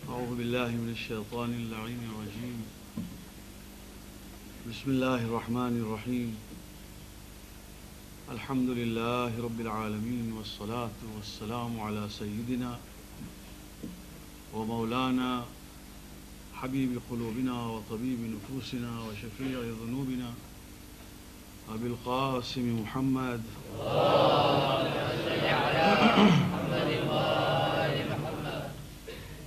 أعوذ بالله من الشيطان اللعين الرجيم. بسم الله الرحمن الرحيم. الحمد لله رب العالمين والصلاة والسلام على سيدنا ومولانا حبيب قلوبنا وطبيب نفوسنا وشفيع ذنوبنا أبي القاسم محمد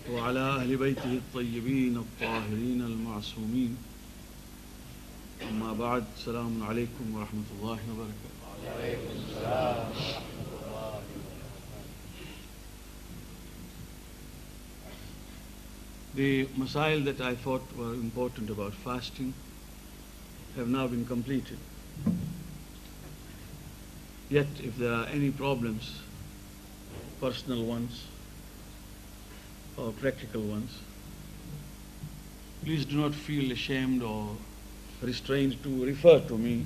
وعلى أهل بيته الطيبين الطاهرين المعصومين. أما بعد، السلام عليكم ورحمة الله وبركاته. The masail that I thought were important about fasting have now been completed. Yet, if there are any problems, personal ones or practical ones, please do not feel ashamed or restrained to refer to me.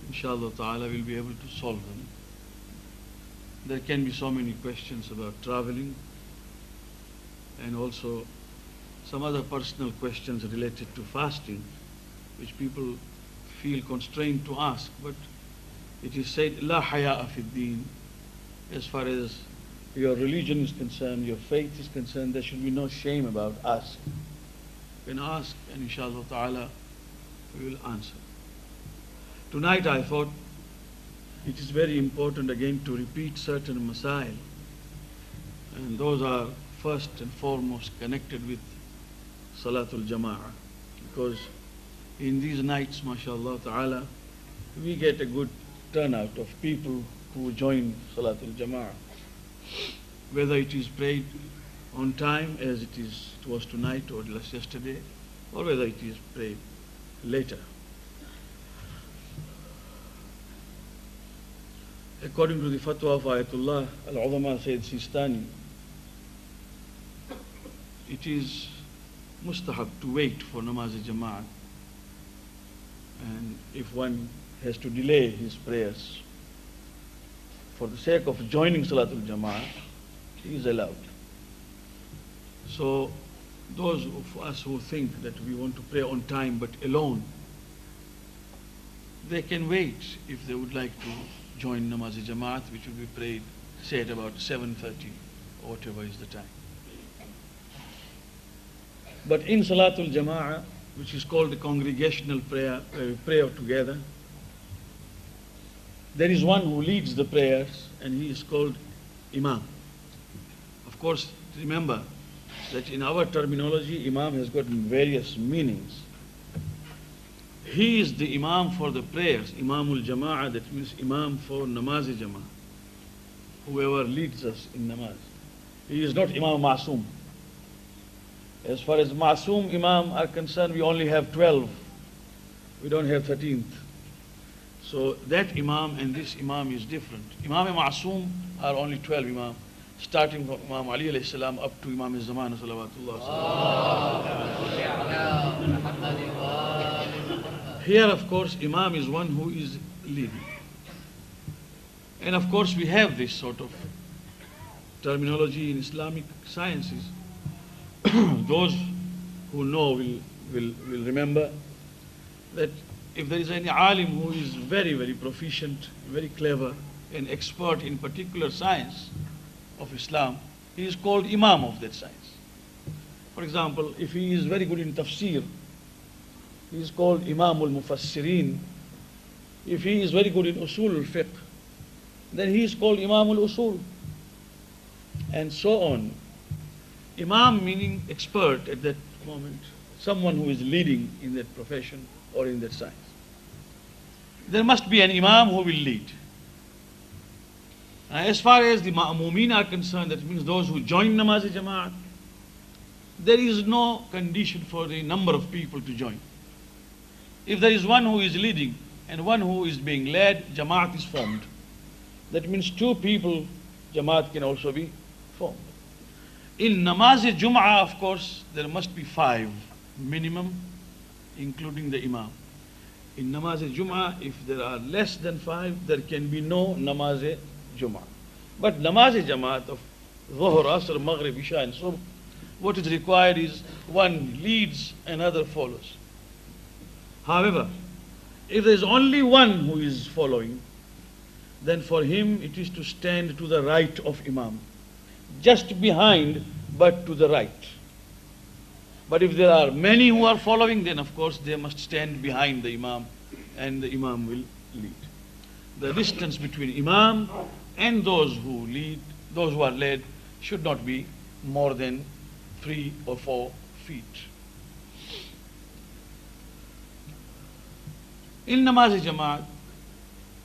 Inshallah ta'ala, we'll be able to solve them. There can be so many questions about traveling and also some other personal questions related to fasting which people feel constrained to ask, but it is said, La haya'a fid deen. As far as your religion is concerned, your faith is concerned, there should be no shame about asking. You can ask, and inshallah ta'ala, we will answer. Tonight I thought it is very important again to repeat certain masail, and those are first and foremost connected with Salatul Jama'ah, because in these nights, mashallah ta'ala, we get a good turnout of people who join Salatul Jama'ah. Whether it is prayed on time as it was tonight or yesterday, or whether it is prayed later. According to the fatwa of Ayatullah Al-Udama Sayyid Sistani, it is mustahab to wait for namaz-e-jama'at, and if one has to delay his prayers for the sake of joining Salatul Jama'ah, he is allowed. So those of us who think that we want to pray on time but alone, they can wait if they would like to join namaz-e-jama'at, which will be prayed, say, at about 7:30 or whatever is the time. But in Salatul Jama'ah, which is called the congregational prayer, where we pray together, there is one who leads the prayers, and he is called Imam. Of course, remember that in our terminology, Imam has got various meanings. He is the Imam for the prayers, Imamul Jama'ah, that means Imam for namaz-e-jama'ah, whoever leads us in namaz. He is not Imam Masoom. As far as Masoom Imam are concerned, we only have 12. We don't have 13th. So that Imam and this Imam is different. Imam Masoom are only 12 Imam, starting from Imam Ali alayhi salam up to Imam al-Zaman salawatullah. Here, of course, Imam is one who is leading. And of course, we have this sort of terminology in Islamic sciences. Those who know will remember that if there is any alim who is very, very proficient, very clever, and expert in particular science of Islam, he is called Imam of that science. For example, if he is very good in tafsir, he is called Imamul Mufassirin. If he is very good in usul al-fiqh, then he is called Imamul Usul, and so on. Imam meaning expert at that moment, someone who is leading in that profession or in that science. There must be an Imam who will lead. As far as the Ma'mumeen are concerned, that means those who join namaz-e-jama'at, there is no condition for the number of people to join. If there is one who is leading and one who is being led, Jama'at is formed. That means two people, Jama'at can also be formed. In namaz-e-jum'ah, of course, there must be 5 minimum, including the Imam. In namaz-e-jum'ah, if there are less than 5, there can be no namaz-e-jum'ah. But namaz-e-jama'at of Dhuhr, Asr, Maghrib, Isha and Subh, What is required is one leads, another follows. However, if there is only one who is following, then for him it is to stand to the right of Imam. Just behind, but to the right. But if there are many who are following, then of course they must stand behind the Imam and the Imam will lead. The distance between Imam and those who lead, those who are led, should not be more than 3 or 4 feet. In Namaz Jamaat,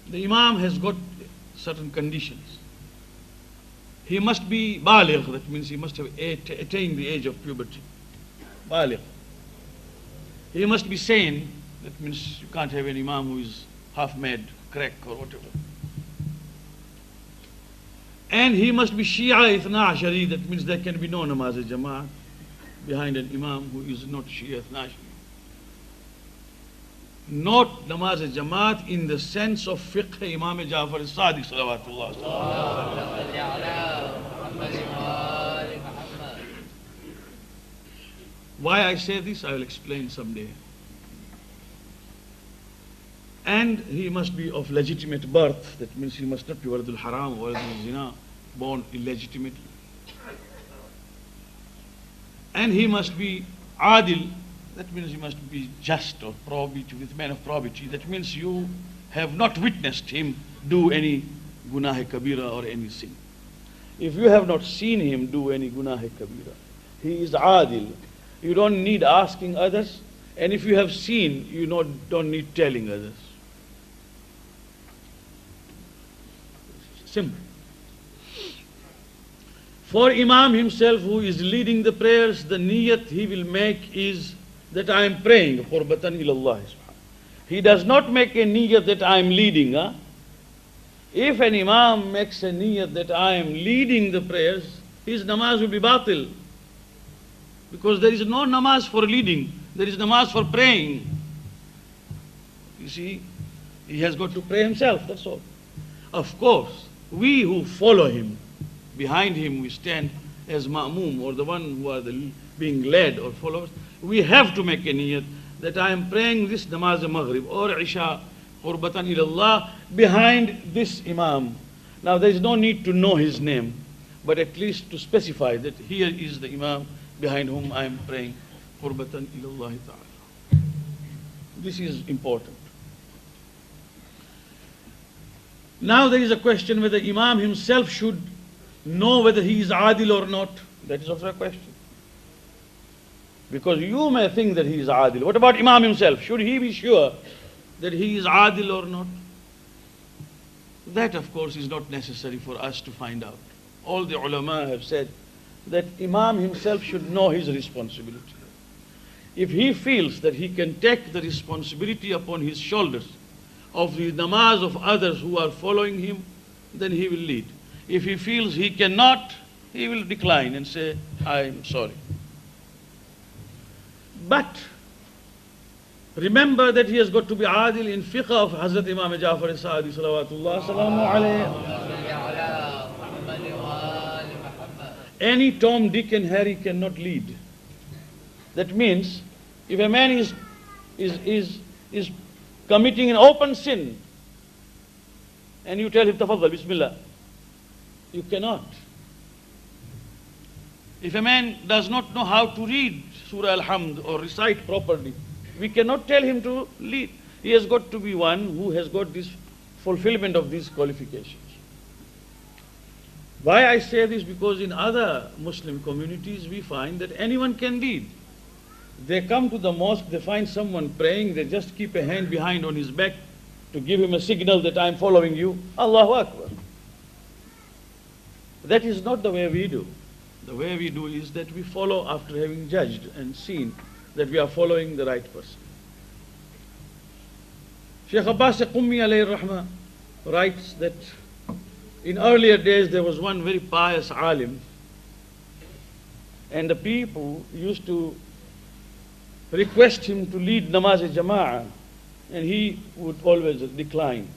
the Imam has got certain conditions. He must be baligh, that means he must have attained the age of puberty. Baligh. He must be sane, that means you can't have an Imam who is half mad, crack or whatever. And he must be Shia Ithna Ashari, that means there can be no Namaz Jamaat behind an Imam who is not Shia Ithna Ashari. Not Namaz Jamaat in the sense of fiqh Imam Jaffer Sadiq salawatullah. Why I say this, I will explain someday. And he must be of legitimate birth, that means he must not be waladul haram or waladul zina, born illegitimately. And he must be adil, that means he must be just or probity, with man of probity. That means you have not witnessed him do any gunah kabira or any sin. If you have not seen him do any gunah kabira, he is adil. You don't need asking others, and if you have seen, you don't need telling others. Simple. For Imam himself who is leading the prayers, the niyat he will make is that I am praying, qurbatan ilallah. He does not make a niyat that I am leading. If an Imam makes a niyat that I am leading the prayers, his namaz will be batil. Because there is no namaz for leading, there is namaz for praying. You see, he has got to pray himself, that's all. Of course, we who follow him, behind him we stand as ma'mum, or the one who are being led or followers, we have to make a niyat that I am praying this namaz maghrib or isha qurbatan ilallah behind this Imam. Now there is no need to know his name, but at least to specify that here is the Imam behind whom I am praying qurbatan ilallah ta'ala. This is important. Now there is a question whether Imam himself should know whether he is adil or not. That is also a question. Because you may think that he is adil. What about Imam himself? Should he be sure that he is adil or not? That of course is not necessary for us to find out. All the ulama have said that Imam himself should know his responsibility. If he feels that he can take the responsibility upon his shoulders of the namaz of others who are following him, then he will lead. If he feels he cannot, he will decline and say, I am sorry. But remember that he has got to be adil in fiqh of Hazrat Imam Jaffer Sadiq salawatullah salamu alayhi. Any Tom, Dick and Harry cannot lead. That means if a man is committing an open sin and you tell him tafaddal bismillah, you cannot. If a man does not know how to read Surah Al-Hamd or recite properly, we cannot tell him to lead. He has got to be one who has got this fulfillment of these qualifications. Why I say this? Because in other Muslim communities we find that anyone can lead. They come to the mosque, they find someone praying, they just keep a hand behind on his back to give him a signal that I am following you. Allahu Akbar. That is not the way we do. The way we do is that we follow after having judged and seen that we are following the right person. Shaykh Abbas Qummi alayhi rahmah writes that in earlier days there was one very pious alim, and the people used to request him to lead namaz jama'ah, and he would always decline,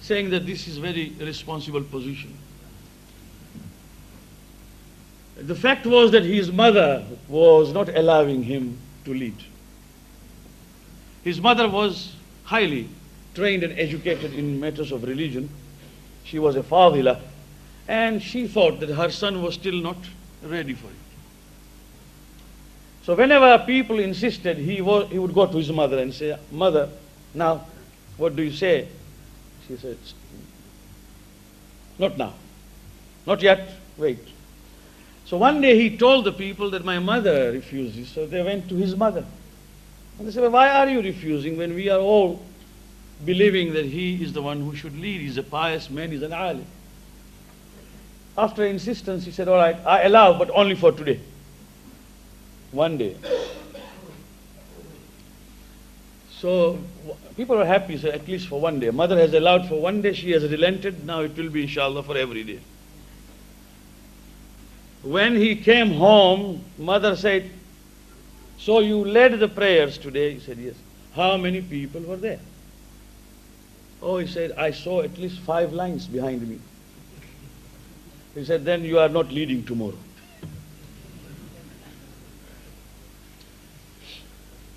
saying that this is very responsible position. The fact was that his mother was not allowing him to lead. His mother was highly trained and educated in matters of religion. She was a fadila, and she thought that her son was still not ready for it. So whenever people insisted, he would go to his mother and say, "Mother, now, what do you say?" She said, "Not now, not yet, wait." So one day he told the people that my mother refuses. So they went to his mother. And they said, "Well, why are you refusing when we are all believing that he is the one who should lead? He's a pious man, he's an alim." After insistence, he said, "All right, I allow, but only for today. One day." So people are happy, so at least for one day. Mother has allowed for one day, she has relented, now it will be inshallah for every day. When he came home, mother said, "So you led the prayers today?" He said, "Yes." "How many people were there?" "Oh," he said, "I saw at least 5 lines behind me." He said, "Then you are not leading tomorrow."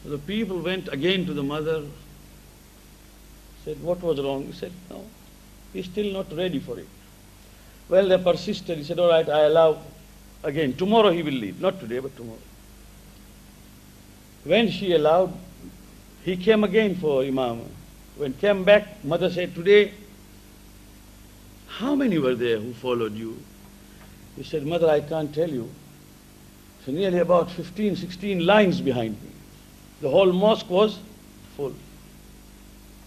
So the people went again to the mother, said, "What was wrong?" He said, "No, he's still not ready for it." Well, they persisted. He said, "All right, I allow again. Tomorrow he will lead. Not today, but tomorrow." When she allowed, he came again for Imam. When came back, mother said, "Today, how many were there who followed you?" He said, "Mother, I can't tell you. So nearly about 15, 16 lines behind me. The whole mosque was full."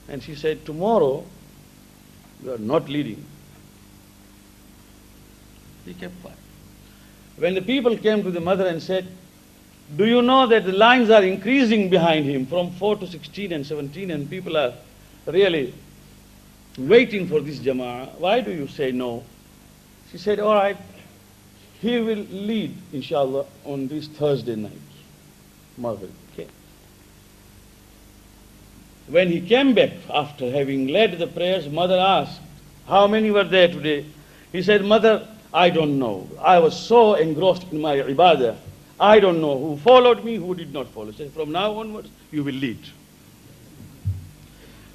And she said, "Tomorrow, you are not leading." He kept quiet. When the people came to the mother and said, "Do you know that the lines are increasing behind him from 4 to 16 and 17 and people are really waiting for this jama'ah? Why do you say no?" She said, "All right, he will lead, inshallah, on this Thursday night, Maghrib." Okay. When he came back after having led the prayers, mother asked, "How many were there today?" He said, "Mother, I don't know. I was so engrossed in my ibadah. I don't know who followed me, who did not follow." She said, "From now onwards, you will lead."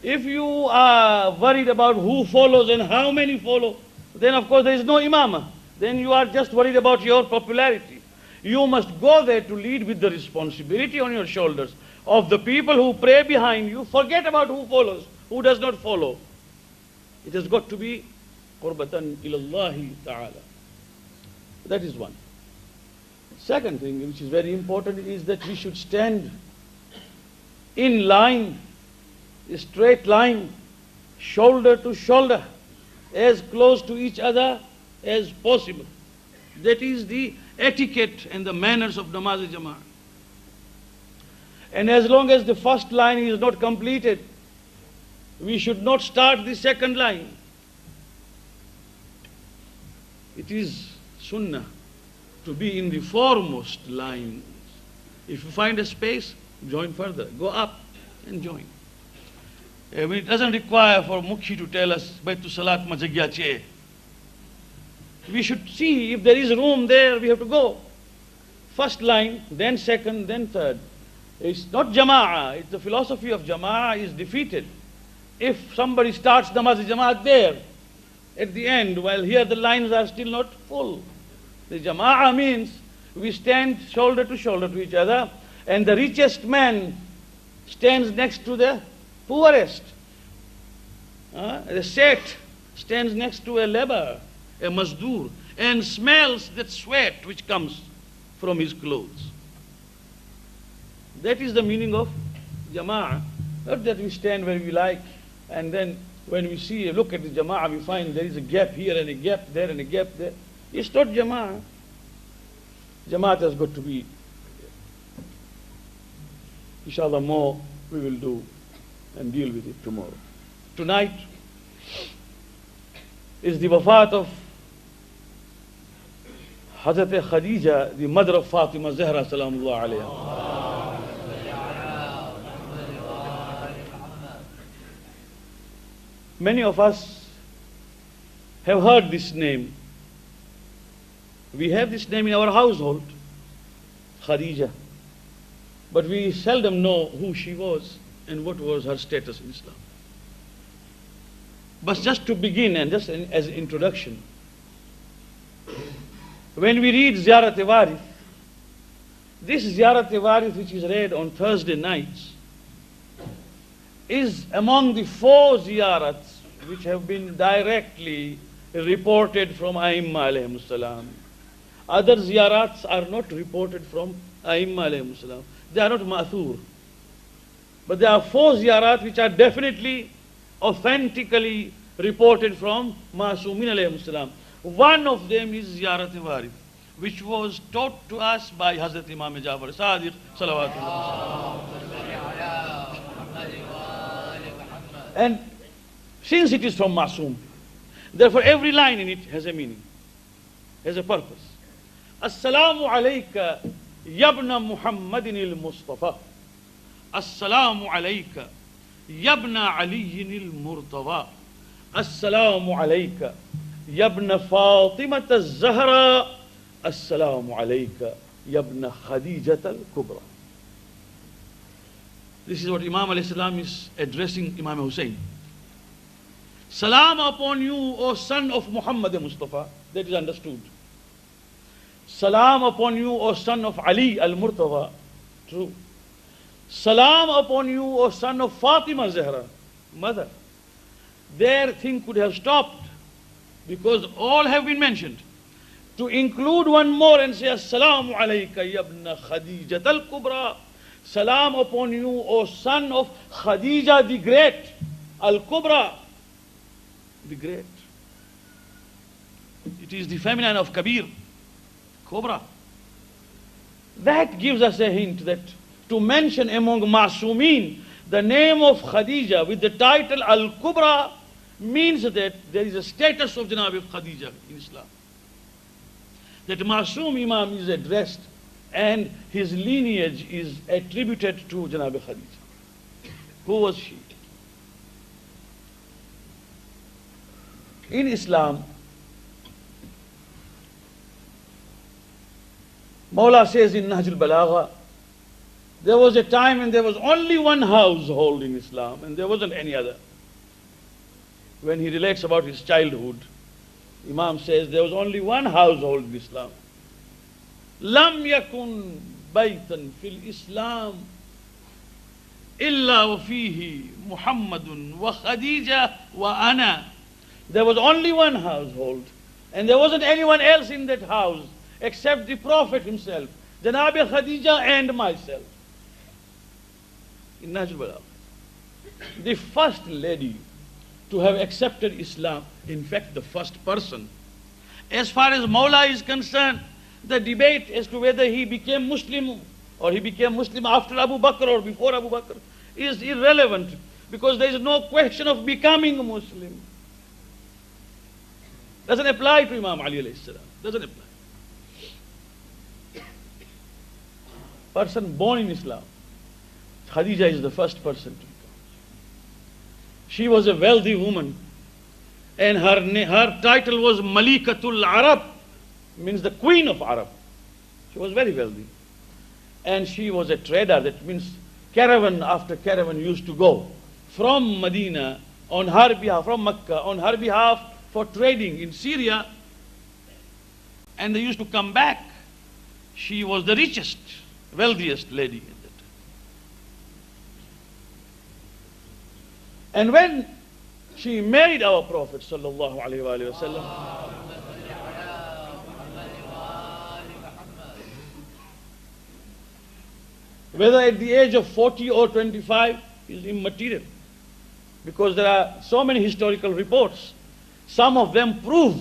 If you are worried about who follows and how many follow, then of course there is no imamah. Then you are just worried about your popularity. You must go there to lead with the responsibility on your shoulders of the people who pray behind you. Forget about who follows, who does not follow. It has got to be qurbatan ilallahi ta'ala. That is one. Second thing, which is very important, is that we should stand in line, a straight line, shoulder to shoulder, as close to each other as possible. That is the etiquette and the manners of namaz-e-jama'ah. And as long as the first line is not completed, we should not start the second line. It is sunnah to be in the foremost line. If you find a space, join further. Go up and join. It doesn't require for Mukhi to tell us, Baitu Salat ma jagya che. We should see if there is room there, we have to go. First line, then second, then third. It's not jama'ah. It's the philosophy of jama'ah is defeated. If somebody starts namaz-e-jama'ah there, at the end, while here the lines are still not full. The jama'ah means we stand shoulder to shoulder to each other, and the richest man stands next to the poorest. The Seth stands next to a laborer, a mazdoor, and smells that sweat which comes from his clothes. That is the meaning of jama'ah. Not that we stand where we like, and then when we see, look at the jama'ah, we find there is a gap here and a gap there and a gap there. It's not jama'ah. Jama'at has got to be, inshallah, more we will do and deal with it tomorrow. Tonight is the wafat of Hazrat Khadija, the mother of Fatima Zahra salamullah alayha. Many of us have heard this name. We have this name in our household, Khadija, but we seldom know who she was and what was her status in Islam. But just to begin and just as an introduction, when we read Ziyarat-e-Warith, this Ziyarat-e-Warith which is read on Thursday nights is among the 4 ziyarats which have been directly reported from Aimma alayhimus salam. Other ziyarats are not reported from Aimma alayhimus salam. They are not ma'thur. But there are 4 ziyarats which are definitely, authentically reported from Ma'sumin alayhimus salam. One of them is Ziyarat-e-Warith, which was taught to us by Hazrat Imam Jaffer Sadiq salawatullah. And since it is from Ma'sum, therefore every line in it has a meaning, has a purpose. Assalamu alayka yabna Muhammadin al-Mustafa. Assalamu alayka yabna Aliyin al-Murtawa. Assalamu alayka yabna Fatimat al-Zahra. Assalamu alayka yabna Khadijat al-Kubra. This is what Imam alayhi salam is addressing Imam Hussein. Salam upon you, O son of Muhammad Mustafa. That is understood. Salam upon you, O son of Ali al-Murtawa. True. Salam upon you, O son of Fatima Zahra, mother. Their thing could have stopped because all have been mentioned. To include one more and say, Assalamu alayka yabna Khadijat al-Kubra. Salam upon you, O son of Khadija the Great, al-Kubra, the Great. It is the feminine of Kabir, Kubra. That gives us a hint that to mention among Ma'sumin the name of Khadija with the title Al-Kubra means that there is a status of Janab Khadija in Islam. That Ma'sum Imam is addressed and his lineage is attributed to Janab Khadija. Who was she? In Islam, Mawla says in Nahj al-Balagha, there was a time when there was only one household in Islam and there wasn't any other. When he relates about his childhood, Imam says there was only one household in Islam. Lam yakun baytan fil Islam illa wa fihi Muhammadun wa Khadija wa ana. There was only one household and there wasn't anyone else in that house except the Prophet himself, Janab Khadija and myself. In Nahj al-Balagha, the first lady to have accepted Islam, in fact the first person. As far as Mawla is concerned, the debate as to whether he became Muslim or he became Muslim after Abu Bakr or before Abu Bakr is irrelevant because there is no question of becoming a Muslim. Doesn't apply to Imam Ali alayhi salam. Doesn't apply. Person born in Islam, Khadija is the first person to become. She was a wealthy woman and her title was Malikatul Arab, means the queen of Arab. She was very wealthy. And she was a trader, that means caravan after caravan used to go from Medina on her behalf, from Mecca on her behalf for trading in Syria. And they used to come back. She was the richest, wealthiest lady at that time. And when she married our Prophet sallallahu alaihi wasallam, whether at the age of 40 or 25 is immaterial, because there are so many historical reports. Some of them prove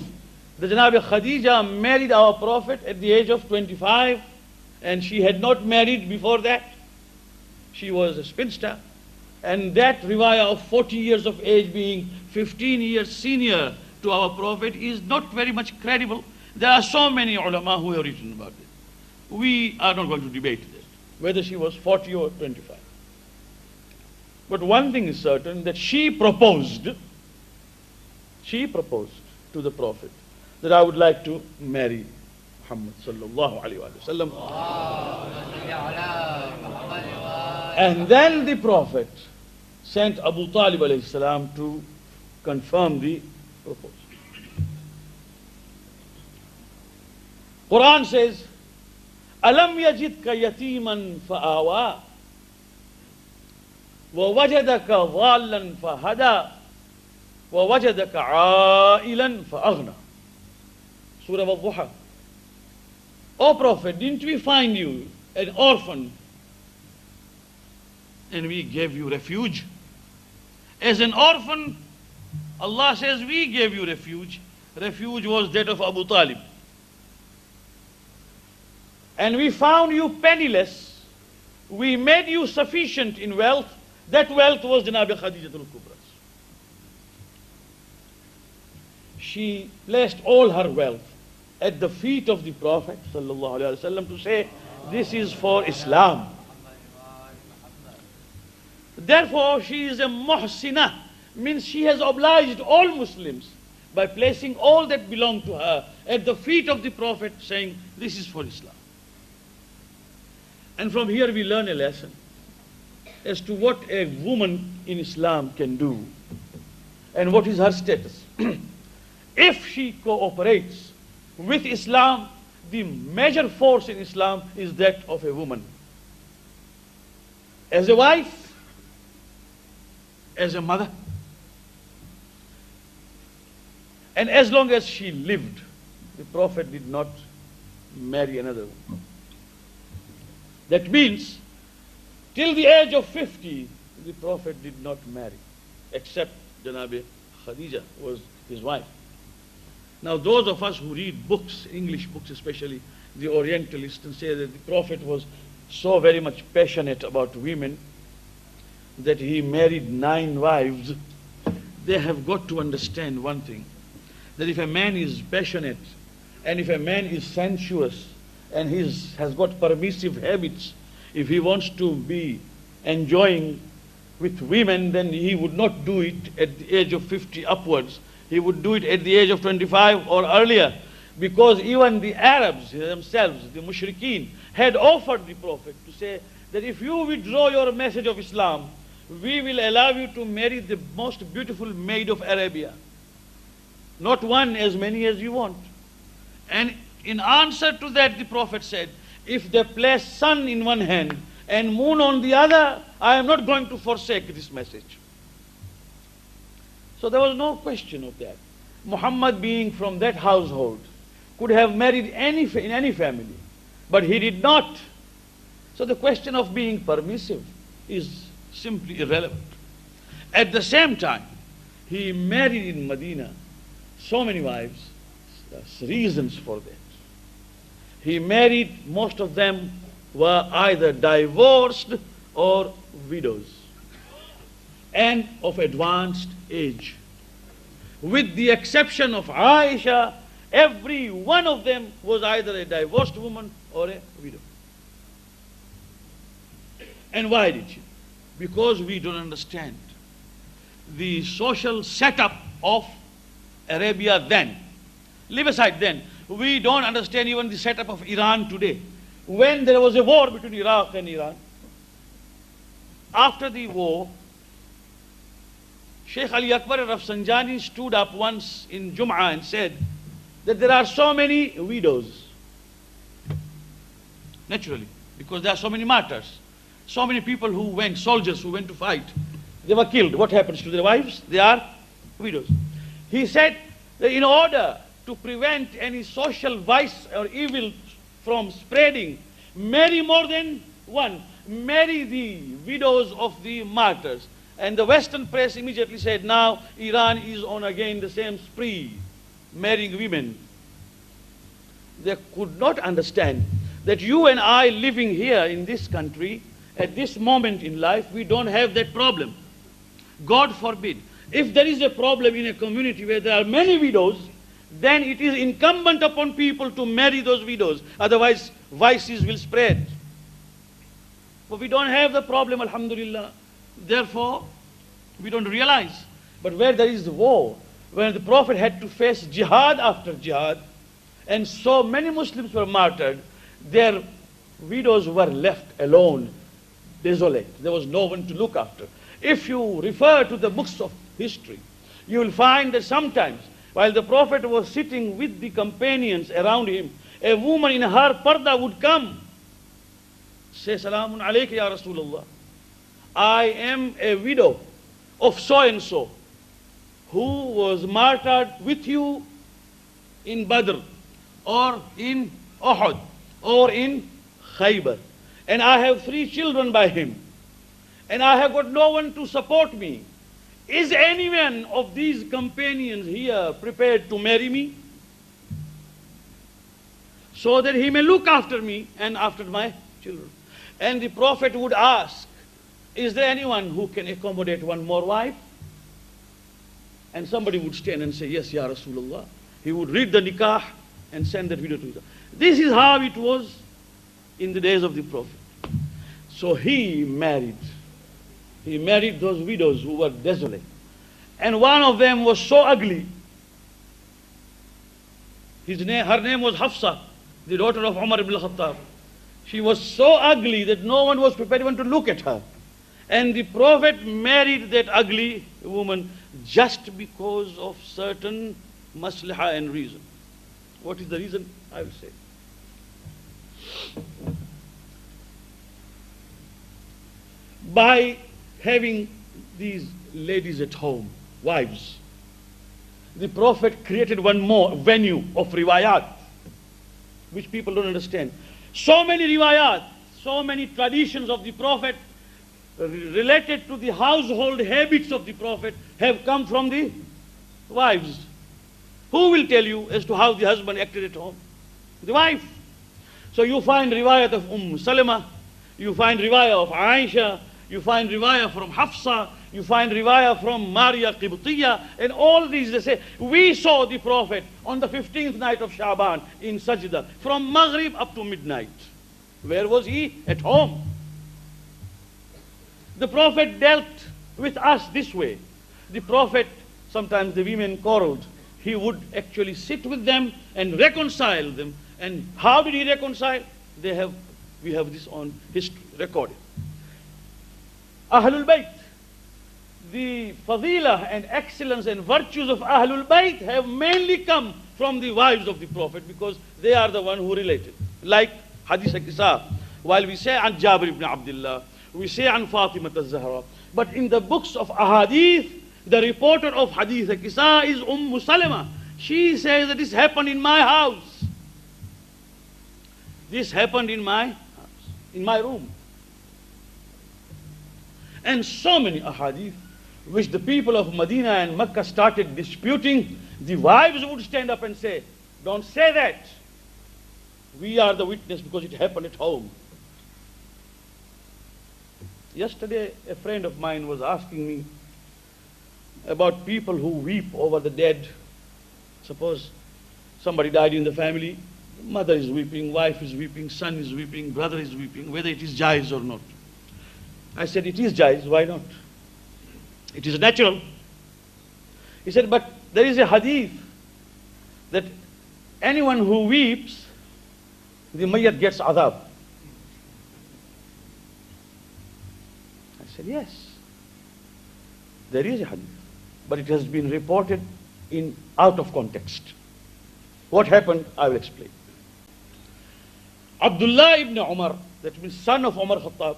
that Janab Khadija married our Prophet at the age of 25 and she had not married before that. She was a spinster. And that riwayah of 40 years of age being 15 years senior to our Prophet is not very much credible. There are so many ulama who have written about it. We are not going to debate that, whether she was 40 or 25. But one thing is certain, that she proposed to the Prophet that I would like to marry Muhammad sallallahu alayhi wa sallam. And then the Prophet sent Abu Talib alayhi salam to confirm the proposal. Quran says, Alam yajidka yatiman fa'awa wa wajadaka dhallan fahada wa wajadaka ailan fa'aghna. Surah Al-Duha. O Prophet, didn't we find you an orphan and we gave you refuge? As an orphan, Allah says we gave you refuge. Refuge was that of Abu Talib. And we found you penniless. We made you sufficient in wealth. That wealth was Janab Khadijatul Kubra. She placed all her wealth at the feet of the Prophet sallallahu alaihi wasallam to say, this is for Islam. Therefore, she is a muhsina, means she has obliged all Muslims by placing all that belonged to her at the feet of the Prophet, saying, this is for Islam. And from here we learn a lesson as to what a woman in Islam can do and what is her status. If she cooperates with Islam, the major force in Islam is that of a woman. As a wife, as a mother, and as long as she lived, the Prophet did not marry another woman. That means, till the age of 50, the Prophet did not marry, except Janabi Khadija was his wife. Now, those of us who read books, English books especially, the Orientalists, and say that the Prophet was so very much passionate about women that he married 9 wives, they have got to understand one thing, that if a man is passionate and if a man is sensuous and has got permissive habits, if he wants to be enjoying with women, then he would not do it at the age of 50 upwards. He would do it at the age of 25 or earlier, because even the Arabs themselves, the mushrikeen, had offered the Prophet to say that if you withdraw your message of Islam, we will allow you to marry the most beautiful maid of Arabia. Not one, as many as you want. And in answer to that, the Prophet said, if they place sun in one hand and moon on the other, I am not going to forsake this message. So there was no question of that. Muhammad, being from that household, could have married in any family, but he did not. So the question of being permissive is simply irrelevant. At the same time, he married in Medina so many wives. There's reasons for that. He married, most of them were either divorced or widows and of advanced age. With the exception of Aisha, every one of them was either a divorced woman or a widow. And why did she? Because we don't understand the social setup of Arabia then. Leave aside then. We don't understand even the setup of Iran today. When there was a war between Iraq and Iran, after the war, Sheikh Ali Akbar Rafsanjani stood up once in Jum'ah and said that there are so many widows. Naturally, because there are so many martyrs. So many people who went, soldiers who went to fight, they were killed. What happens to their wives? They are widows. He said that in order to prevent any social vice or evil from spreading, marry more than one. Marry the widows of the martyrs. And the Western press immediately said, now Iran is on again the same spree, marrying women. They could not understand that you and I living here in this country, at this moment in life, we don't have that problem. God forbid. If there is a problem in a community where there are many widows, then it is incumbent upon people to marry those widows. Otherwise, vices will spread. But we don't have the problem, alhamdulillah. Therefore, we don't realize. But where there is war, where the Prophet had to face jihad after jihad, And so many Muslims were martyred. Their widows were left alone, desolate. There was no one to look after. If you refer to the books of history, you will find that sometimes, while the Prophet was sitting with the companions around him, a woman in her parda would come, say, Salamun alayka ya Rasulullah. I am a widow of so-and-so who was martyred with you in Badr or in Uhud or in Khaybar. And I have 3 children by him. And I have got no one to support me. Is anyone of these companions here prepared to marry me? So that he may look after me and after my children. And the Prophet would ask, is there anyone who can accommodate one more wife? And somebody would stand and say, yes, Ya Rasulullah. He would read the nikah and send that widow to his. This is how it was in the days of the Prophet. So he married. He married those widows who were desolate. And one of them was so ugly. Her name was Hafsa, the daughter of Umar ibn Khattab. She was so ugly that no one was prepared even to look at her. And the Prophet married that ugly woman just because of certain maslaha and reason. What is the reason? I will say. By having these ladies at home, wives, the Prophet created one more venue of riwayat, which people don't understand. So many riwayat, so many traditions of the Prophet related to the household habits of the Prophet have come from the wives. Who will tell you as to how the husband acted at home? The wife. So you find riwayat of Salama, you find riwayat of Aisha, you find riwayah from Hafsa, you find riwayah from Maria Qibtiyya, and all these, they say, we saw the Prophet on the 15th night of Shaban in Sajda, from Maghrib up to midnight. Where was he? At home. The Prophet dealt with us this way. The Prophet, sometimes the women quarreled. He would actually sit with them and reconcile them. And how did he reconcile? We have this on history recorded. Ahlul Bayt. The fadilah and excellence and virtues of Ahlul Bayt have mainly come from the wives of the Prophet because they are the one who related. Like Hadith al-Qisa, while we say an Jabir ibn Abdullah, we say an Fatima al-Zahra, but in the books of Ahadith, the reporter of Hadith al-Qisa is Salama. She says that this happened in my house. This happened in my house, in my room. And so many ahadith which the people of Medina and Mecca started disputing, the wives would stand up and say, don't say that. We are the witness because it happened at home. Yesterday, a friend of mine was asking me about people who weep over the dead. Suppose somebody died in the family, mother is weeping, wife is weeping, son is weeping, brother is weeping, whether it is jaiz or not. I said, it is jaiz, why not? It is natural. He said, but there is a hadith that anyone who weeps, the mayyat gets adhab. I said, yes, there is a hadith, but it has been reported in out of context. What happened, I will explain. Abdullah ibn Umar, that means son of Umar Khattab,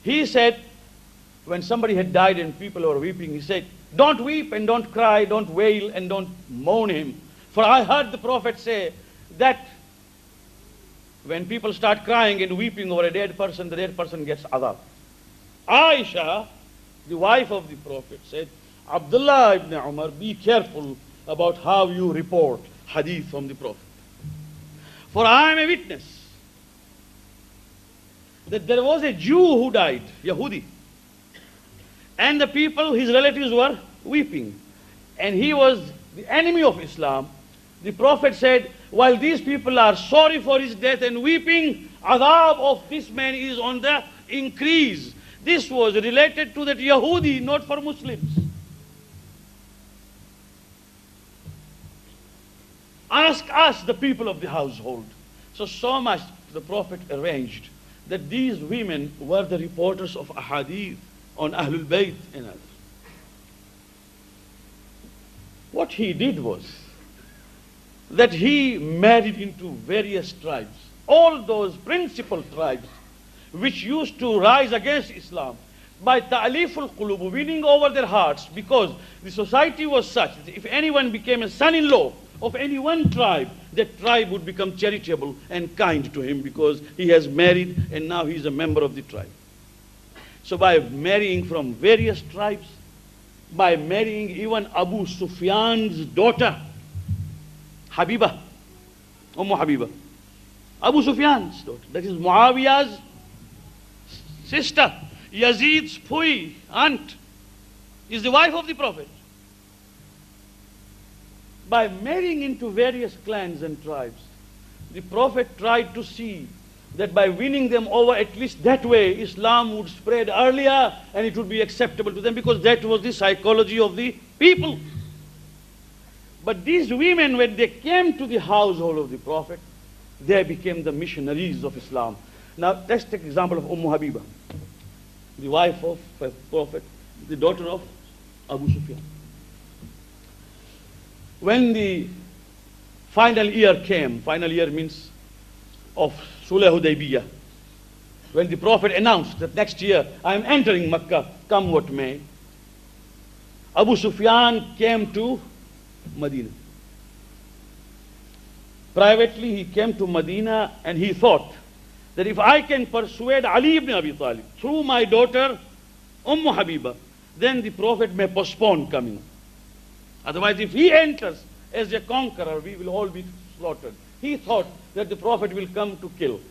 he said, when somebody had died and people were weeping, he said, don't weep and don't cry, don't wail and don't mourn him. For I heard the Prophet say that when people start crying and weeping over a dead person, the dead person gets adhab. Aisha, the wife of the Prophet, said, Abdullah ibn Umar, be careful about how you report hadith from the Prophet. For I am a witness that there was a Jew who died, Yahudi, and the people, his relatives, were weeping. And he was the enemy of Islam. The Prophet said, while these people are sorry for his death and weeping, adhab of this man is on the increase. This was related to that Yahudi, not for Muslims. Ask us, the people of the household. So much the Prophet arranged that these women were the reporters of ahadith on Ahlul Bayt and others. What he did was that he married into various tribes, all those principal tribes which used to rise against Islam, by ta'liful qulub, winning over their hearts, because the society was such that if anyone became a son-in-law of any one tribe, that tribe would become charitable and kind to him because he has married and now he is a member of the tribe. So by marrying from various tribes, by marrying even Abu Sufyan's daughter, Habiba, Habiba, Abu Sufyan's daughter, that is Muawiyah's sister, Yazid's Pui, aunt, is the wife of the Prophet. By marrying into various clans and tribes, the Prophet tried to see that by winning them over, at least that way, Islam would spread earlier and it would be acceptable to them, because that was the psychology of the people. But these women, when they came to the household of the Prophet, they became the missionaries of Islam. Now, let's take the example of Habiba, the wife of the Prophet, the daughter of Abu Sufyan. When the final year came, final year means of Sulh Hudaybiyah, when the Prophet announced that next year I am entering Makkah, come what may, Abu Sufyan came to Medina. Privately he came to Medina and he thought that if I can persuade Ali ibn Abi Talib through my daughter Habiba, then the Prophet may postpone coming. Otherwise, if he enters as a conqueror, we will all be slaughtered. He thought that the Prophet will come to kill.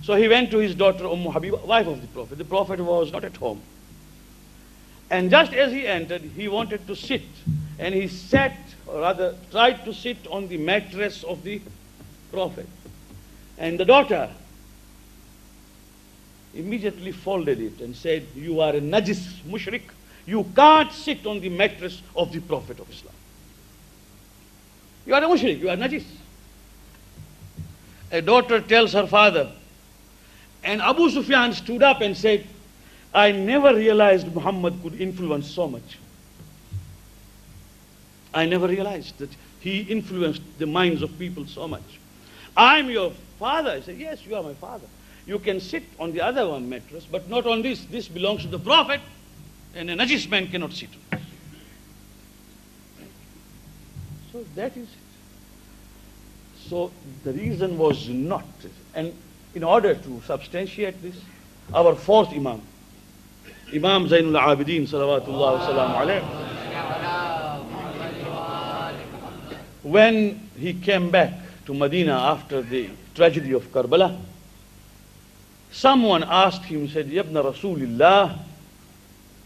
So he went to his daughter Habiba, wife of the Prophet. The Prophet was not at home. And just as he entered, he wanted to sit. And he sat, or rather tried to sit on the mattress of the Prophet. And the daughter immediately folded it and said, "You are a najis mushrik. You can't sit on the mattress of the Prophet of Islam. You are a mushrik, you are najis." A daughter tells her father, and Abu Sufyan stood up and said, "I never realized Muhammad could influence so much. I never realized that he influenced the minds of people so much. I'm your father." I said, "Yes, you are my father. You can sit on the other one mattress, but not on this. This belongs to the Prophet, and a najis man cannot sit on it." So that is it. So the reason was not, and in order to substantiate this, our fourth Imam, Imam Zainul Abidin salawatullah wa salam alayhi, when he came back to Medina after the tragedy of Karbala, someone asked him, said, "Yabna Rasulillah,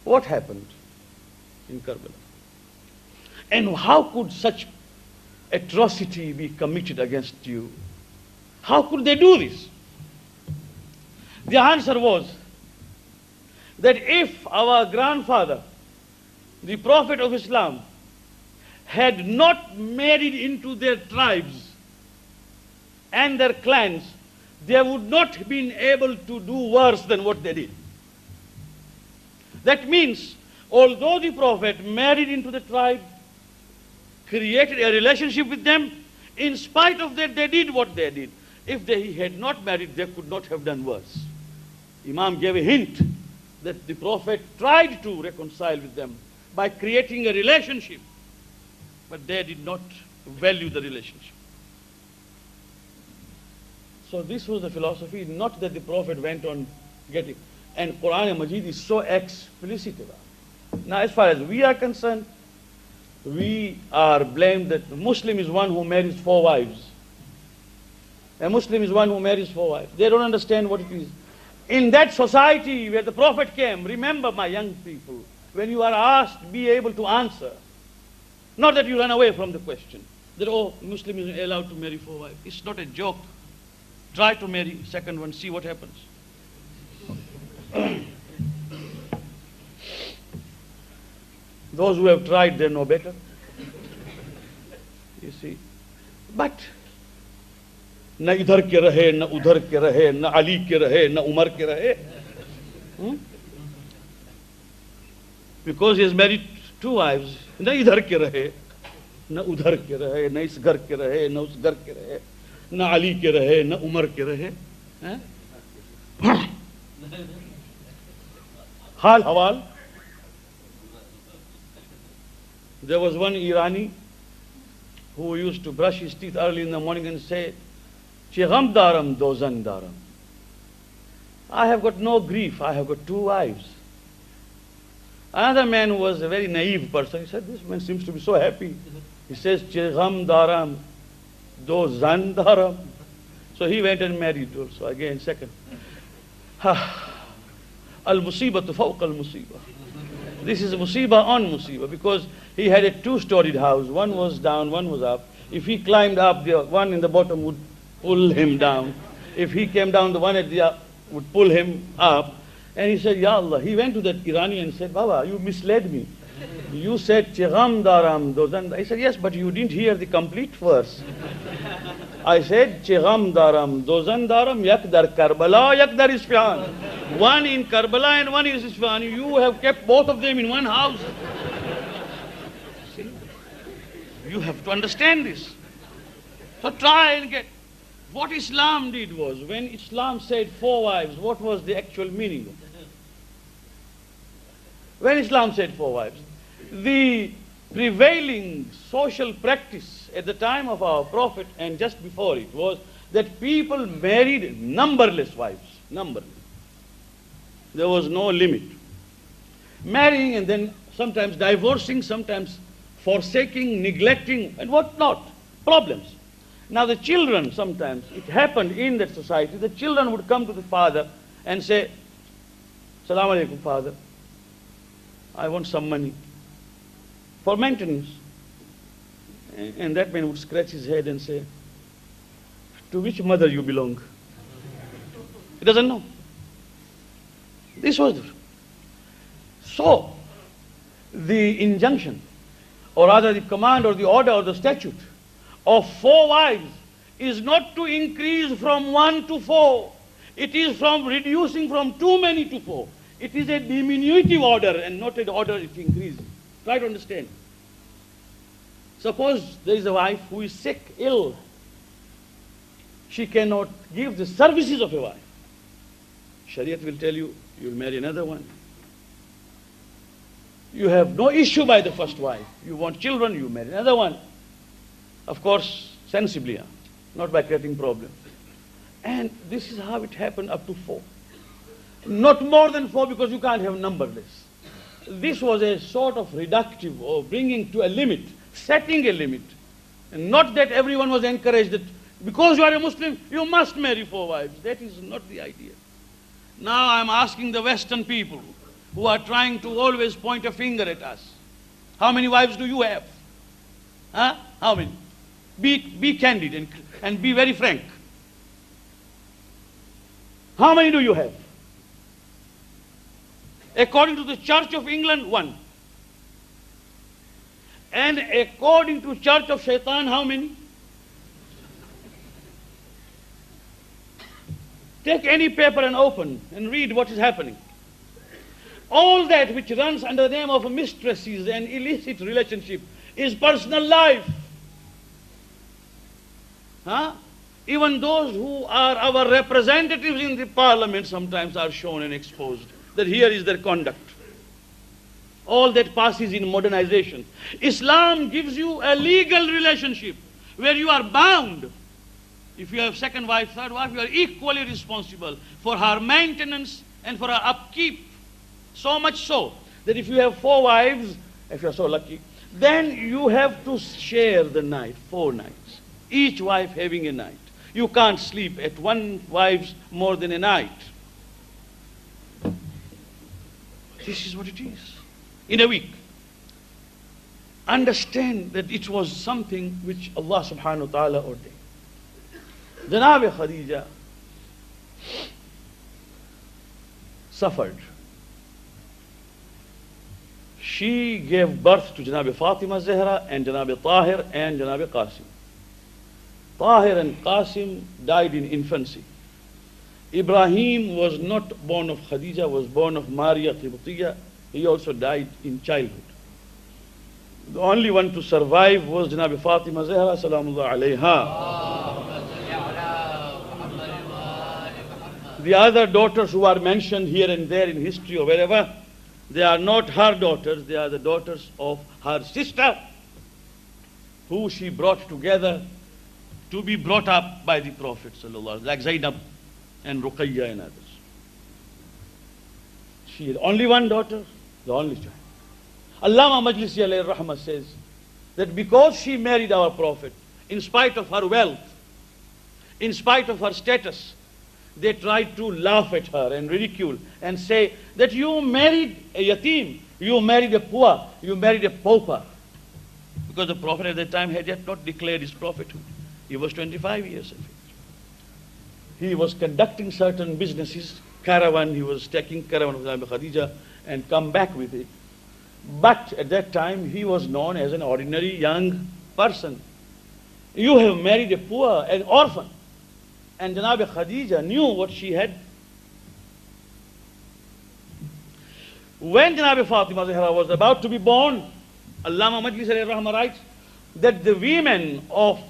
what happened in Karbala? And how could such atrocity be committed against you? How could they do this?" The answer was that if our grandfather, the Prophet of Islam, had not married into their tribes and their clans, they would not have been able to do worse than what they did. That means, although the Prophet married into the tribe, created a relationship with them, in spite of that they did what they did. If he had not married, they could not have done worse. Imam gave a hint that the Prophet tried to reconcile with them by creating a relationship, but they did not value the relationship. So this was the philosophy, not that the Prophet went on getting. And Quran Majid is so explicit about it. Now, as far as we are concerned, we are blamed that the Muslim is one who marries 4 wives. A Muslim is one who marries 4 wives. They don't understand what it is. In that society where the Prophet came, remember, my young people, when you are asked, be able to answer. Not that you run away from the question. That, oh, Muslim is allowed to marry 4 wives. It's not a joke. Try to marry second one, see what happens. Those who have tried, they know better. You see. But न इधर के रहे, न उधर के रहे, न अली के रहे, न उमर के रहे. Because he has married two wives. न इधर के रहे, न उधर के रहे, न इस घर के रहे, न उस घर के रहे, न अली के रहे, न उमर के रहे. हाल हवाल. There was one Irani who used to brush his teeth early in the morning and say, Chigam daram dozan daram. I have got no grief, I have got two wives. Another man who was a very naive person, he said, this man seems to be so happy. He says, Chigam daram dozan daram. So he went and married also, again, second. Al-musibatu fawq al-musibah. This is a musibah on musibah, because he had a two-storied house. One was down, one was up. If he climbed up, the one in the bottom would pull him down. If he came down, the one at the up would pull him up. And he said, Ya Allah. He went to that Iranian and said, Baba, you misled me. You said, Chigam daram dozan. I said, yes, but you didn't hear the complete verse. I said, Chigam daram dozan daram, yak dar Karbala, yak dar Isfahan. One in Karbala and one is Isfahan. You have kept both of them in one house. See? You have to understand this. So try and get. What Islam did was, when Islam said 4 wives, what was the actual meaning of it? When Islam said 4 wives, the prevailing social practice at the time of our Prophet and just before it was that people married numberless wives. Numberless. There was no limit. Marrying and then sometimes divorcing, sometimes forsaking, neglecting, and what not. Problems. Now the children, sometimes, it happened in that society, the children would come to the father and say, Assalamu alaikum, father, I want some money for maintenance. And that man would scratch his head and say, to which mother you belong? He doesn't know. This was it. So, the injunction, or rather the command or the order or the statute of 4 wives is not to increase from 1 to 4. It is from reducing from too many to 4. It is a diminutive order and not an order it increases. Try to understand. Suppose there is a wife who is sick, ill. She cannot give the services of a wife. Shariat will tell you, you will marry another one. You have no issue by the first wife. You want children, you marry another one. Of course, sensibly, not by creating problems. And this is how it happened up to 4. Not more than 4, because you can't have numberless. This was a sort of reductive or bringing to a limit, setting a limit. And not that everyone was encouraged that because you are a Muslim, you must marry 4 wives. That is not the idea. Now I am asking the Western people who are trying to always point a finger at us. How many wives do you have? Huh? How many? Be candid and be very frank. How many do you have? According to the Church of England, 1. And according to Church of Shaitan, how many? Take any paper and open and read what is happening. All that which runs under the name of mistresses and illicit relationship is personal life. Huh? Even those who are our representatives in the parliament sometimes are shown and exposed that here is their conduct. All that passes in modernization. Islam gives you a legal relationship where you are bound. If you have second wife, third wife, you are equally responsible for her maintenance and for her upkeep. So much so that if you have 4 wives, if you are so lucky, then you have to share the night, 4 nights. Each wife having a night. You can't sleep at one wife's more than a night. This is what it is. In a week. Understand that it was something which Allah subhanahu wa ta'ala ordained. Janab Khadija suffered. She gave birth to Janab Fatima Zahra and Janab Tahir and Janab Qasim. Tahir and Qasim died in infancy. Ibrahim was not born of Khadija, was born of Maria Qibtiyya. He also died in childhood. The only one to survive was Janab Fatima Zahra salamullah alayha. The other daughters who are mentioned here and there in history or wherever, they are not her daughters, they are the daughters of her sister, who she brought together to be brought up by the Prophet sallallahu, like Zainab and Ruqayya and others. She had only one daughter, the only child. Allama Majlisi alayhi rahmah says that because she married our Prophet, in spite of her wealth, in spite of her status, they tried to laugh at her and ridicule and say that you married a yatim, you married a poor, you married a pauper. Because the Prophet at that time had yet not declared his prophethood. He was 25 years of age. He was conducting certain businesses, caravan, he was taking caravan of Zainab Khadija and come back with it. But at that time he was known as an ordinary young person. You have married a poor, an orphan. And Janab Khadija knew what she had. When Janab Fatima Zahra was about to be born, Allama Majlis alayhi rahmah writes that the women of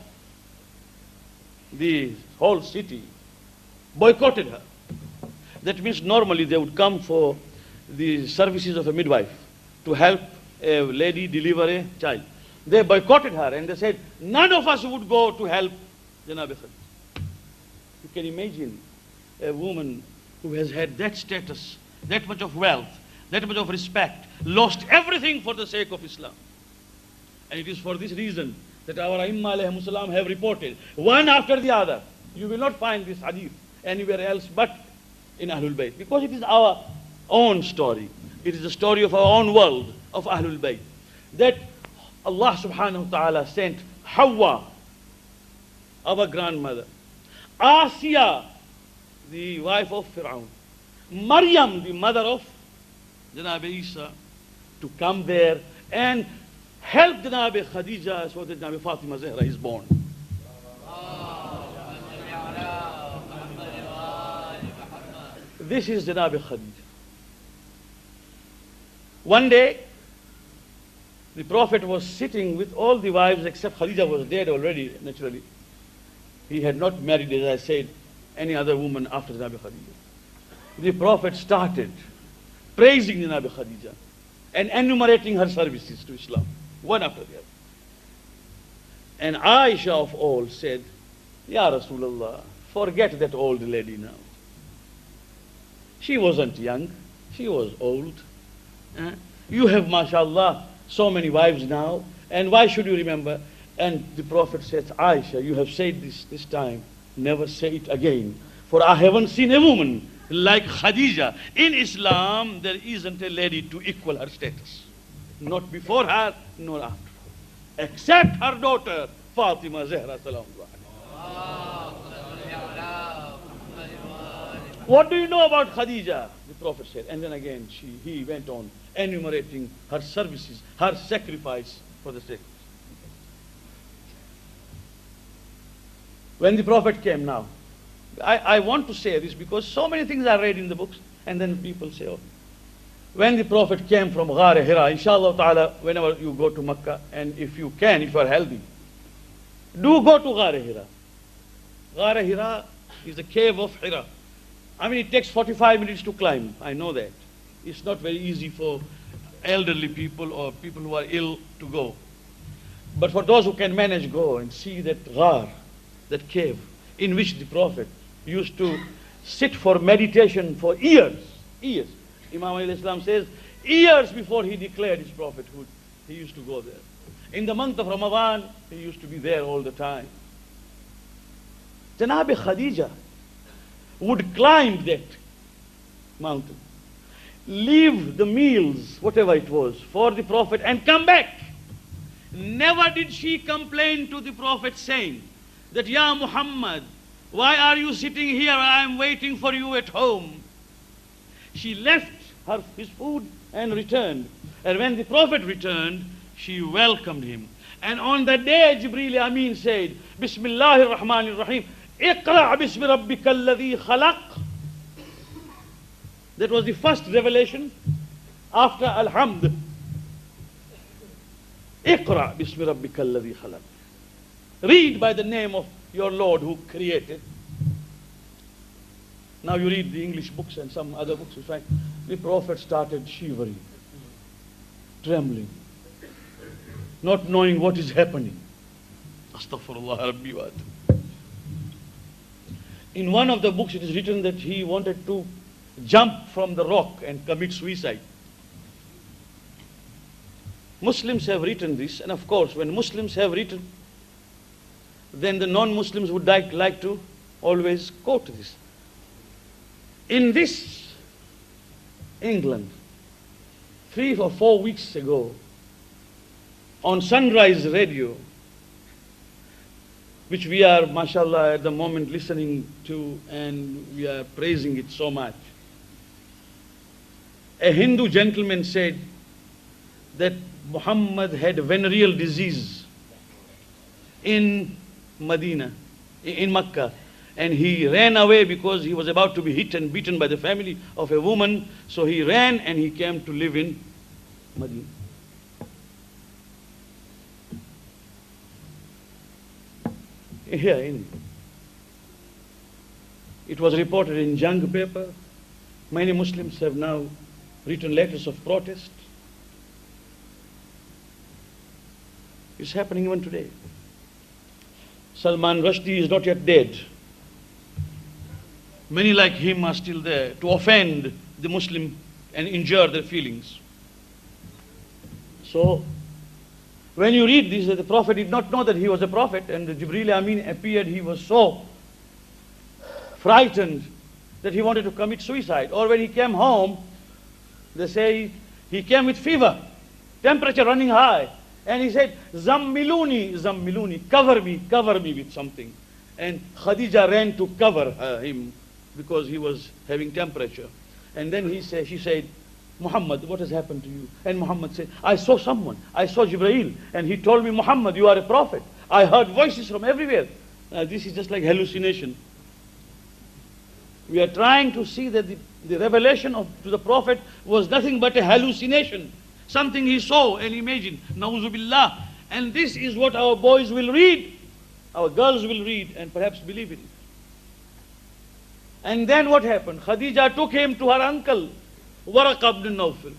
the whole city boycotted her. That means normally they would come for the services of a midwife to help a lady deliver a child. They boycotted her and they said, none of us would go to help Janab Khadija. You can imagine a woman who has had that status, that much of wealth, that much of respect, lost everything for the sake of Islam. And it is for this reason that our Aimma alayhimu salam have reported, one after the other. You will not find this hadith anywhere else but in Ahlul Bayt. Because it is our own story. It is the story of our own world, of Ahlul Bayt. That Allah subhanahu wa ta'ala sent Hawa, our grandmother, Asiya, the wife of Fir'aun, Maryam, the mother of Janab Isa, to come there and help Janab Khadija so that Janab Fatima Zahra is born. This is Janab Khadija. One day, the Prophet was sitting with all the wives except Khadija was dead already, naturally. He had not married, as I said, any other woman after Janab Khadija. The Prophet started praising Janab Khadija and enumerating her services to Islam, one after the other. And Aisha of all said, Ya Rasulullah, forget that old lady now. She wasn't young, she was old. You have, mashallah, so many wives now, and why should you remember? And the Prophet says, Aisha, you have said this time, never say it again. For I haven't seen a woman like Khadija. In Islam, there isn't a lady to equal her status. Not before her, nor after her. Except her daughter, Fatima Zahra salamullah. What do you know about Khadija? The Prophet said. And then again, he went on enumerating her services, her sacrifice for the sake. When the Prophet came now, I want to say this because so many things are read in the books and then people say, oh. When the Prophet came from Ghar Hira, inshallah ta'ala, whenever you go to Makkah, and if you can, if you are healthy, do go to Ghar Hira. Ghar Hira is the cave of Hira. I mean, it takes 45 minutes to climb. I know that. It's not very easy for elderly people or people who are ill to go. But for those who can manage, go and see that Ghar, that cave, in which the Prophet used to sit for meditation for years. Imam al-Islam says, years before he declared his prophethood, he used to go there. In the month of Ramadan, he used to be there all the time. Janab Khadija would climb that mountain, leave the meals, whatever it was, for the Prophet and come back. Never did she complain to the Prophet saying that, Ya Muhammad, why are you sitting here? I am waiting for you at home. She left his food and returned. And when the Prophet returned, she welcomed him. And on that day, Jibreel Amin said, Bismillahir Rahmanir Rahim, Iqra' bismi rabbika alladhi khalaq. That was the first revelation after Alhamd. Iqra' bismi rabbika alladhi khalaq. Read by the name of your Lord who created. Now you read the English books and some other books, you find the Prophet started shivering, trembling, not knowing what is happening. Astaghfirullah Rabbi wa atubu. In one of the books it is written that he wanted to jump from the rock and commit suicide. Muslims have written this, and of course when Muslims have written, then the non-Muslims would like to always quote this. In this England, 3 or 4 weeks ago, on Sunrise Radio, which we are, mashallah, at the moment listening to, and we are praising it so much, a Hindu gentleman said that Muhammad had venereal disease in Medina, in Makkah, and he ran away because he was about to be hit and beaten by the family of a woman. So he ran and he came to live in Medina. Here in it was reported in Jang paper. Many Muslims have now written letters of protest. It's happening even today. Salman Rushdie is not yet dead. Many like him are still there to offend the Muslim and injure their feelings. So, when you read this, that the Prophet did not know that he was a prophet, and the Jibreel Amin appeared, he was so frightened that he wanted to commit suicide. Or when he came home, they say he came with fever, temperature running high, and he said, Zammiluni, Zammiluni, cover me with something. And Khadija ran to cover him because he was having temperature. And then she said, Muhammad, what has happened to you? And Muhammad said, I saw someone. I saw Jibreel, and he told me, Muhammad, you are a prophet. I heard voices from everywhere. This is just like hallucination. We are trying to see that the revelation to the Prophet was nothing but a hallucination. Something he saw and imagined. Na'uzu billah. And this is what our boys will read, our girls will read, and perhaps believe in it. And then what happened? Khadija took him to her uncle, Waraqa ibn Nawfal.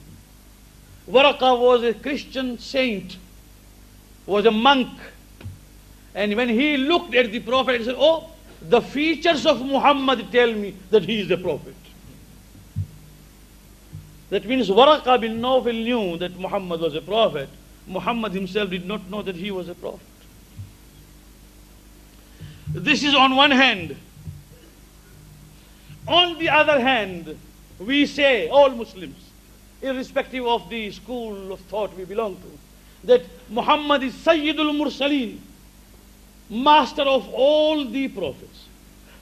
Waraqa was a Christian saint, was a monk. And when he looked at the Prophet, he said, oh, the features of Muhammad tell me that he is the Prophet. That means Waraqa bin Nawfal knew that Muhammad was a prophet. Muhammad himself did not know that he was a prophet. This is on one hand. On the other hand, we say, all Muslims, irrespective of the school of thought we belong to, that Muhammad is Sayyidul Mursaleen, master of all the prophets,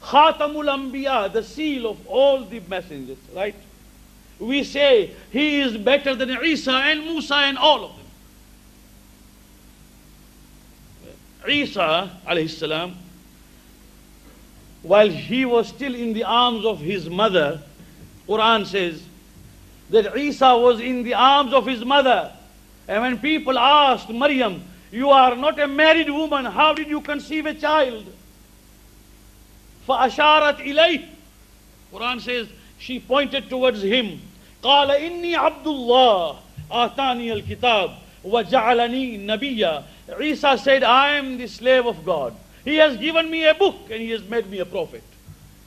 Khatamul Anbiya, the seal of all the messengers, right? We say he is better than Isa and Musa and all of them. Isa alayhi salam, while he was still in the arms of his mother, Quran says that Isa was in the arms of his mother. And when people asked Maryam, you are not a married woman, how did you conceive a child? فَأَشَارَتْ إِلَيْهِ. Quran says she pointed towards him. قال إني عبد الله آتاني الكتاب وجعلني نبيا. Isa said, I am the slave of God. He has given me a book and he has made me a prophet.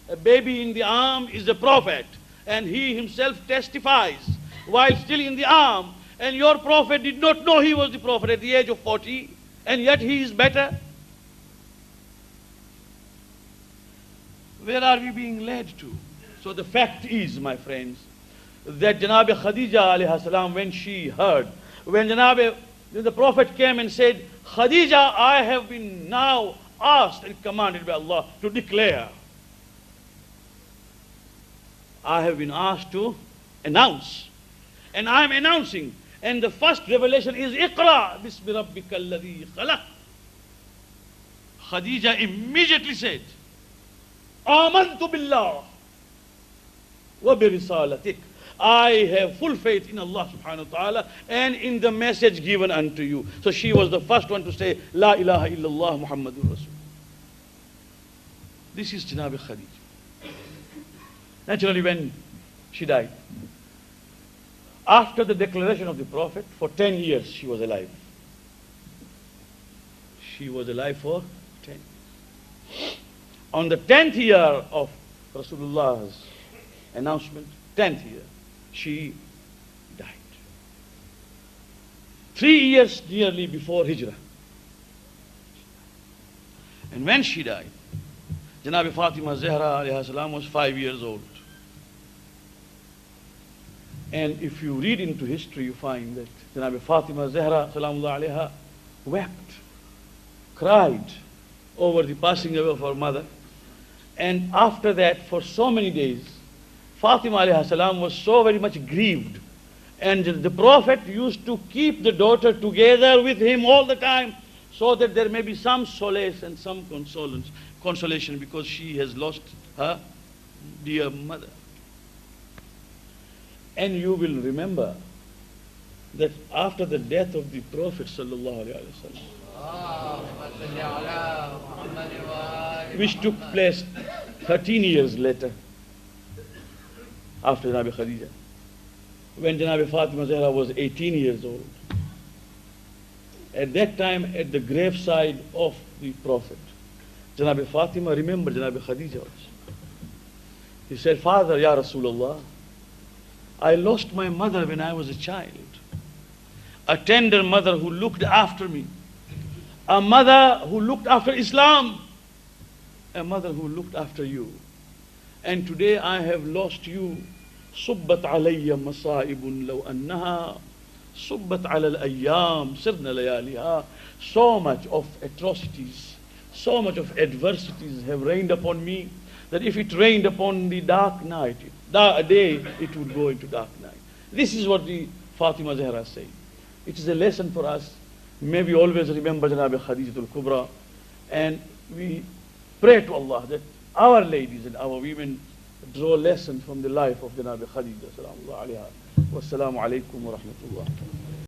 A baby in the arm is a prophet, and he himself testifies while still in the arm. And your prophet did not know he was the prophet at the age of 40, and yet he is better. Where are we being led to? So the fact is, my friends, that Janab Khadija alayha salam, when she heard, when the Prophet came and said, Khadija, I have been now asked and commanded by Allah to declare. I have been asked to announce. And I am announcing. And the first revelation is Iqra bismi rabbika alladhi khalaq. Khadija immediately said, Amantu billah wa bi risalatik. I have full faith in Allah subhanahu wa ta'ala and in the message given unto you. So she was the first one to say, La ilaha illallah Muhammadur Rasul. This is Janab Khadija. Naturally, when she died, after the declaration of the Prophet, for 10 years she was alive. She was alive for 10 years. On the 10th year of Rasulullah's announcement, 10th year, she died. 3 years nearly before Hijrah. And when she died, Janabi Fatima Zahra alayha salam was 5 years old. And if you read into history, you find that Janabi Fatima Zahra salamullah alayha wept, cried over the passing away of her mother. And after that, for so many days, Fatima alayhi salam was so very much grieved. And the Prophet used to keep the daughter together with him all the time, so that there may be some solace and some consolation, because she has lost her dear mother. And you will remember that after the death of the Prophet sallallahu alaihi wasallam, which took place 13 years later, after Janabi Khadija, when Janabi Fatima Zahra was 18 years old. At that time, at the graveside of the Prophet, Janabi Fatima remembered Janabi Khadija also. He said, Father, Ya Rasulullah, I lost my mother when I was a child. A tender mother who looked after me. A mother who looked after Islam. A mother who looked after you. And today I have lost you. صبت علي مصائب لو أنها صبت على الأيام سرنا لياليها. So much of atrocities, so much of adversities have rained upon me, that if it rained upon the dark night, day, it would go into dark night. This is what the Fatima Zahra said. It is a lesson for us. May we always remember Janabi Khadijatul Kubra, and we pray to Allah that our ladies and our women draw lessons from the life of Janabi Khadija. Wassalamu alaikum wa rahmatullah.